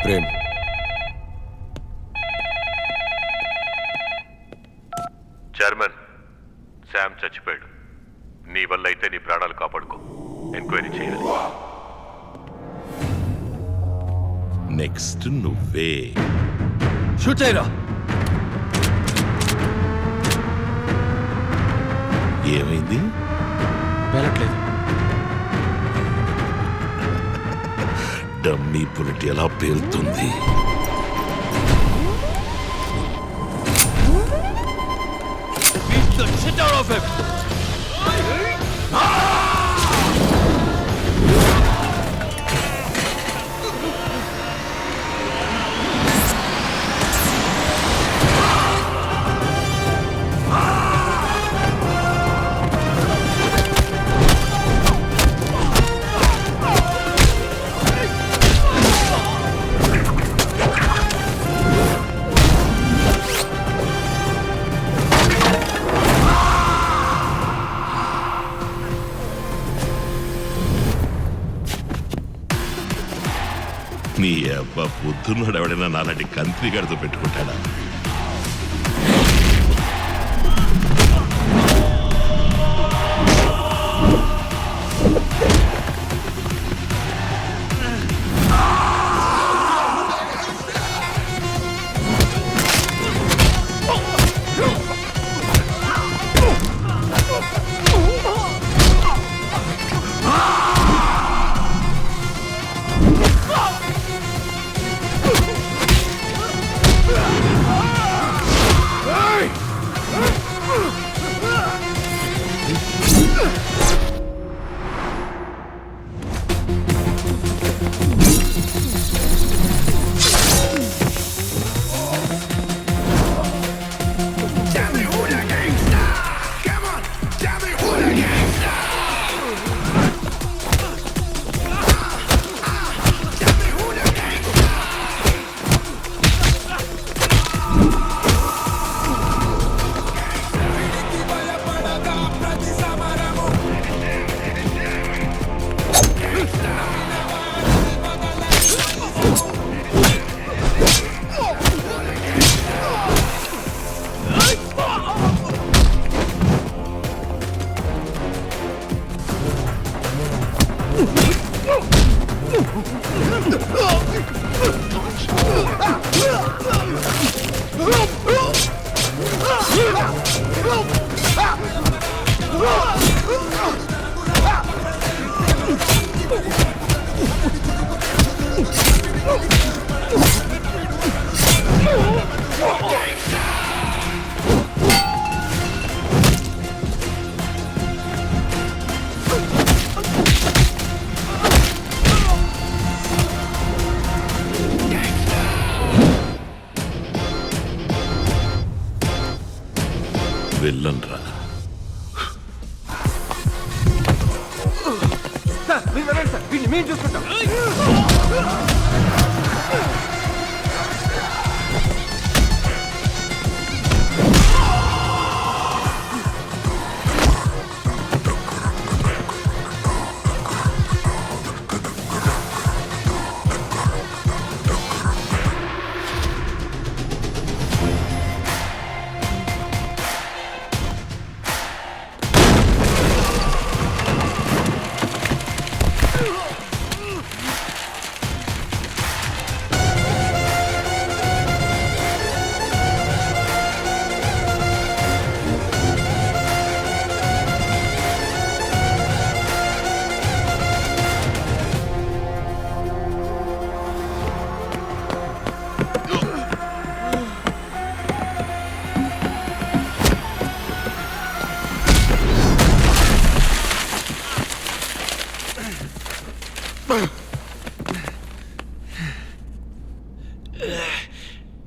Prem, chairman Sam చచ్చిపోయాడు. నీ వల్ల అయితే నీ ప్రాణాలు కాపాడుకో. ఎంక్వైరీ చేయాలి. నెక్స్ట్ నువ్వే. షూట్ చేయరా. ఏమైంది? వెళ్ళట్లేదు. డమ్మీ బుల్లెట్ ఎలా పేలుతుంది? Beat the shit out of him! నీ అబ్బా పొద్దున్నాడు ఎవడైనా నాలాంటి కంత్రి గడితో పెట్టుకుంటాడా? వెళ్ళండ్రా. మేము చూసుకుంటాం.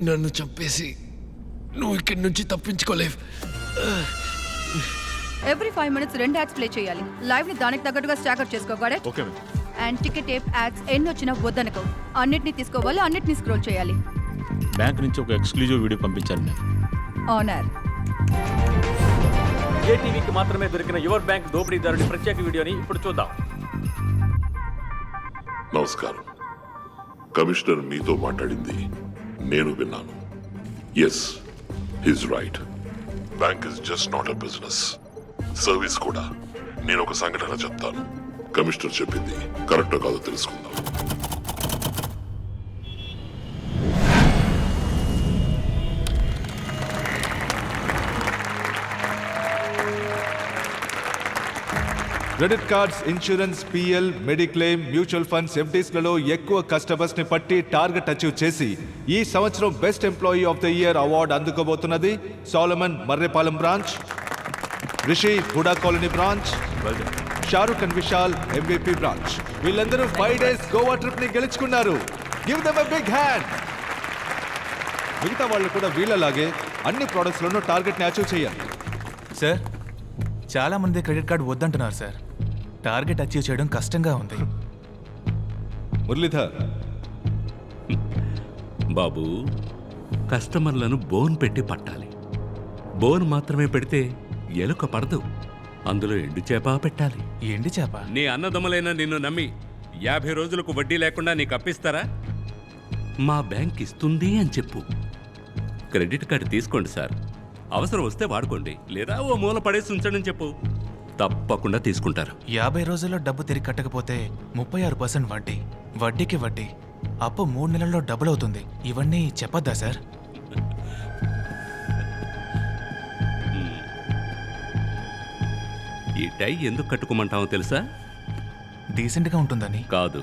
నన్ను చంపేసి నువ్వు ఇక్కడి నుంచి తప్పించుకోలేవు. ఎవ్రీ 5 minutes 2 యాడ్స్ ప్లే చేయాలి. లైవ్ ని దానికి తగ్గట్టుగా స్టాక్ అవుట్ చేసుకోవాలి. Okay. And ticket tape ads ఎన్ని వచ్చినా వద్దనుకో. అన్నిటిని తీసుకోవాలి, అన్నిటిని స్క్రోల్ చేయాలి. బ్యాంక్ నుంచి ఒక ఎక్స్క్లూజివ్ వీడియో పంపించారు నేను. ఆనర్. ఏటీవీకి మాత్రమే దొరికిన యువర్ బ్యాంక్ దోపిడీదారుడి ప్రత్యేక వీడియోని ఇప్పుడు చూద్దాం. నమస్కారం. కమిషనర్ మీతో మాట్లాడింది నేను విన్నాను. Yes, he's right. Bank is just not a business, service కూడా. నేను ఒక సంఘటన చెప్తాను. కమిషనర్ చెప్పింది కరెక్టో కాదో తెలుసుకుందాం. Credit cards, insurance, PL, mediclaim, mutual funds, ఎఫ్డీస్లలో ఎక్కువ కస్టమర్స్ ని పట్టి టార్గెట్ అచీవ్ చేసి ఈ సంవత్సరం best employee of the year award అందుకోబోతున్నది Solomon Marripalem branch, Rishi Huda colony branch, Shahrukh and Vishal MVP branch. వీళ్ళందరూ 5 days గోవా ట్రిప్ ని గెలుచుకున్నారు. Give them a big hand. మిగతా వాళ్ళు కూడా వీళ్ళలాగే అన్ని ప్రొడక్ట్స్ లోనూ టార్గెట్ ని అచీవ్ చేయాలి. సార్, చాలా మంది క్రెడిట్ కార్డు వద్దంటున్నారు సార్. టార్గెట్ అచీవ్ చేయడం కష్టంగా ఉంది. మురళీధర్, బాబు, కస్టమర్లను బోన్ పెట్టి పట్టాలి. బోన్ మాత్రమే పెడితే ఎలుక పడదు, అందులో ఎండు చేప పెట్టాలి. ఎండి చేప? నీ అన్నదమ్ములైన నిన్ను నమ్మి 50 రోజులకు వడ్డీ లేకుండా నీకు అప్పిస్తారా? మా బ్యాంక్ ఇస్తుంది అని చెప్పు. క్రెడిట్ కార్డు తీసుకోండి సార్, అవసరం వస్తే వాడుకోండి, లేదా ఓ మూల పడేసి ఉంచండి చెప్పు, తప్పకుండా తీసుకుంటారు. 50 రోజుల్లో డబ్బు తిరిగి కట్టకపోతే 36% వడ్డీ, వడ్డీకి వడ్డీ, అప్పు 3 నెలల్లో డబుల్ అవుతుంది. ఇవన్నీ చెప్పొద్దా సార్? ఈ టై ఎందుకు కట్టుకోమంటావో తెలుసా? డీసెంట్గా ఉంటుందని. కాదు,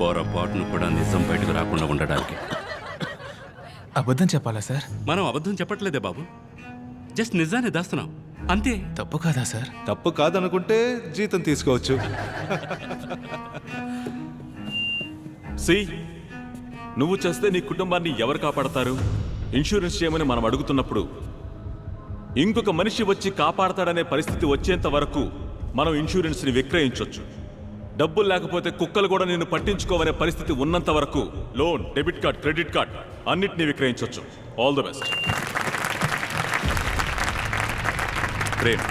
పొరపాటును కూడా నిజం బయటకు రాకుండా ఉండడానికి. అబద్ధం చెప్పాలా సార్? మనం అబద్ధం చెప్పట్లేదే బాబు, జస్ట్ నిజాన్ని దాస్తున్నాం అంతే. తప్పు కాదా సార్? తప్పు కాదనుకుంటే జీతం తీసుకోవచ్చు. నువ్వు చేస్తే నీ కుటుంబాన్ని ఎవరు కాపాడతారు? ఇన్సూరెన్స్ చేయమని మనం అడుగుతున్నప్పుడు ఇంకొక మనిషి వచ్చి కాపాడతాడనే పరిస్థితి వచ్చేంత వరకు మనం ఇన్సూరెన్స్ని విక్రయించవచ్చు. డబ్బులు లేకపోతే కుక్కలు కూడా నిన్ను పట్టించుకోవనే పరిస్థితి ఉన్నంత వరకు loan, debit card, credit card అన్నిటినీ విక్రయించవచ్చు. All the best. ప్రేమ్,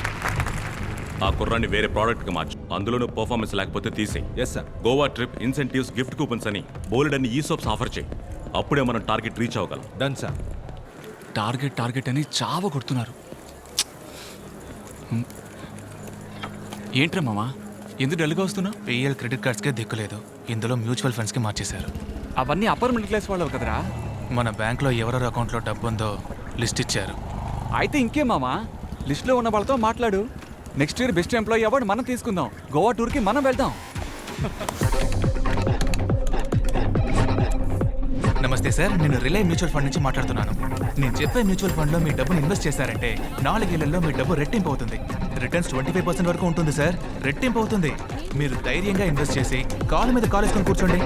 ఆ కుర్రాన్ని వేరే ప్రోడక్ట్కి మార్చు. అందులోనూ పర్ఫార్మెన్స్ లేకపోతే తీసేయి. Yes sir. Goa trip, incentives, gift coupons అని బోలెడన్ని ఈసోప్స్ ఆఫర్ చేయి. అప్పుడే మనం టార్గెట్ రీచ్ అవ్వగలం. Done sir. టార్గెట్ అని చావ కొడుతున్నారు. ఏంట్రా మామా, ఎందుకు డల్గా వస్తున్నా? పిఎల్ క్రెడిట్ కార్డ్స్కే దిక్కులేదు, ఇందులో మ్యూచువల్ ఫండ్స్కి మార్చేశారు. అవన్నీ అప్పర్ మిడిల్ క్లాస్ వాళ్ళు కదరా. మన బ్యాంక్లో ఎవరెవరి అకౌంట్లో డబ్బు ఉందో లిస్ట్ ఇచ్చారు. అయితే ఇంకేం మామా, లిస్ట్లో ఉన్న వాళ్ళతో మాట్లాడు. Next year best employee award మనం తీసుకుందాం. గోవా టూర్కి మనం వెళ్దాం. నమస్తే సార్, నేను రిలే మ్యూచువల్ ఫండ్ నుంచి మాట్లాడుతున్నాను. నేను చెప్పే మ్యూచువల్ ఫండ్లో మీ డబ్బును ఇన్వెస్ట్ చేశారంటే 4 ఏళ్లలో మీ డబ్బు రెట్టింపు అవుతుంది. రిటర్న్స్ 25% వరకు ఉంటుంది సార్. రెట్టింపు అవుతుంది. మీరు ధైర్యంగా ఇన్వెస్ట్ చేసి కాలు మీద కాలు వేసుకొని కూర్చోండి.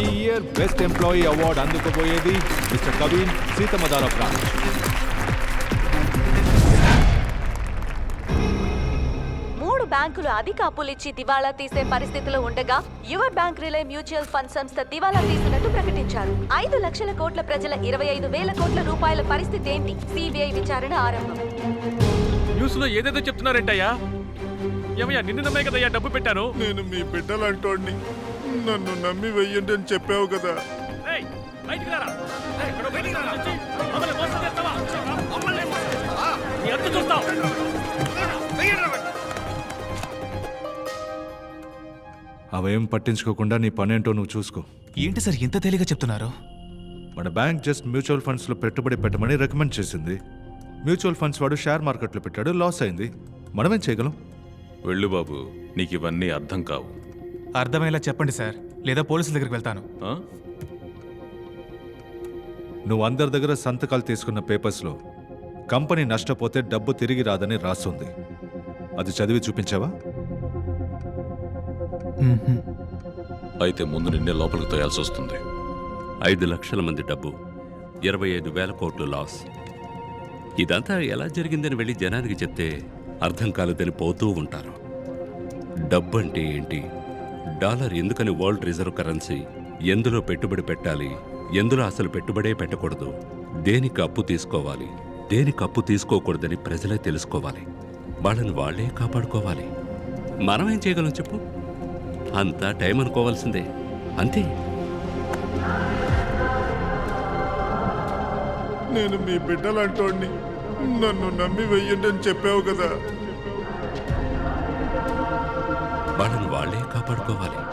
ఈ ఇయర్ బెస్ట్ ఎంప్లాయీ అవార్డు అందుకోబోయేది మిస్టర్ కవిన్, సీతమదార బ్రాంచ్. బ్యాంకులు అధిక అప్పులిచ్చి దివాళా తీసే పరిస్థితిలో ఉండగా యువ బ్యాంక్ రిలే మ్యూచువల్ ఫండ్ సంస్థ దివాళా తీసినట్టు ప్రకటించారు. 5 లక్షల కోట్ల ప్రజల 25,000 కోట్ల రూపాయల పరిస్థితి ఏంటి? సిబిఐ విచారణ ఆరంభం. న్యూస్ లో ఏదేదో చెప్తున్నారేంటయ్యా? ఏమయ్యా, నిన్ను నమ్మే కదయ్యా డబ్బు పెట్టాను. నేను మీ బిడ్డలంటోడిని, నన్ను నమ్మి వెయ్యండి అని చెప్పావు కదా. అవేం పట్టించుకోకుండా నీ పనేంటో నువ్వు చూసుకో. ఏంటి సార్ ఇంత తేలిగా చెప్తున్నారు? మన బ్యాంక్ జస్ట్ మ్యూచువల్ ఫండ్స్లో పెట్టుబడి పెట్టమని రికమెండ్ చేసింది. మ్యూచువల్ ఫండ్స్ వాడు షేర్ మార్కెట్లో పెట్టాడు, లాస్ అయింది. మనమేం చేయగలం? వెళ్ళు బాబు, నీకు ఇవన్నీ అర్థం కావు. అర్థమయ్యేలా చెప్పండి సార్, లేదా పోలీసుల దగ్గరికి వెళ్తాను. నువ్వు అందరి దగ్గర సంతకాలు తీసుకున్న పేపర్స్లో కంపెనీ నష్టపోతే డబ్బు తిరిగి రాదని రాస్తుంది. అది చదివి చూపించావా? అయితే ముందు నిన్నే లోపలికి తోయాల్సి వస్తుంది. 5 లక్షల మంది డబ్బు, 25,000 కోట్లు లాస్. ఇదంతా ఎలా జరిగిందని వెళ్ళి జనానికి చెప్తే అర్థం కాలేదని పోతూ ఉంటారు. డబ్బు అంటే ఏంటి, డాలర్ ఎందుకని వరల్డ్ రిజర్వ్ కరెన్సీ, ఎందులో పెట్టుబడి పెట్టాలి, ఎందులో అసలు పెట్టుబడే పెట్టకూడదు, దేనికి అప్పు తీసుకోవాలి, దేనికి అప్పు తీసుకోకూడదని ప్రజలే తెలుసుకోవాలి. వాళ్ళని వాళ్లే కాపాడుకోవాలి. మనం ఏం చేయగలం చెప్పు? అంతా టైం అనుకోవాల్సిందే అంతే. నేను మీ బిడ్డలంటోడిని, నన్ను నమ్మి వెయ్యండి అని చెప్పావు కదా. వాళ్ళని వాళ్ళే కాపాడుకోవాలి.